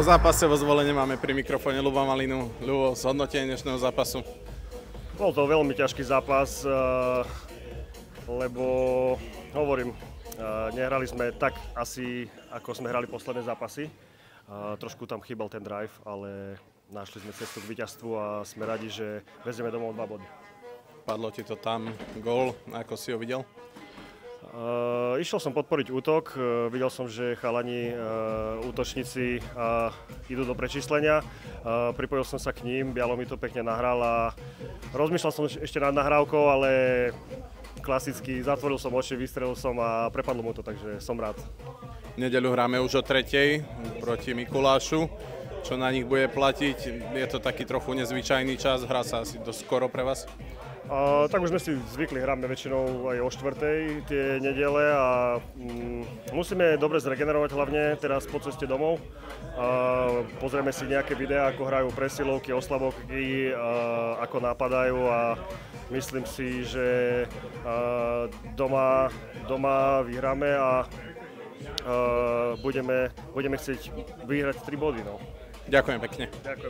Po zápase vo Zvolene máme pri mikrofóne Ľuba Malinu. Ľubo, zhodnotenie dnešného zápasu. Bol to veľmi ťažký zápas, lebo hovorím, nehrali sme tak asi, ako sme hrali posledné zápasy. Trošku tam chýbal ten drive, ale našli sme cestu k víťazstvu a sme radi, že vezieme domov 2 body. Padlo ti to tam, gól, ako si ho videl? Išiel som podporiť útok, videl som, že chalani útočníci idú do prečíslenia. Pripojil som sa k ním, Bialo mi to pekne nahral a rozmýšľal som ešte nad nahrávkou, ale klasicky zatvoril som oči, vystrelil som a prepadlo mu to, takže som rád. V nedeľu hráme už o 3:00 proti Mikulášu. Čo na nich bude platiť? Je to taký trochu nezvyčajný čas, hrá sa asi dosť skoro pre vás? Tak už sme si zvykli, hráme väčšinou aj o 4:00 tie nedele a musíme dobre zregenerovať hlavne teraz po ceste domov. Pozrieme si nejaké videá, ako hrajú presilovky, oslabovky, ako napadajú a myslím si, že doma vyhráme a budeme chcieť vyhrať 3 body. No. Ďakujem pekne. Ďakujem.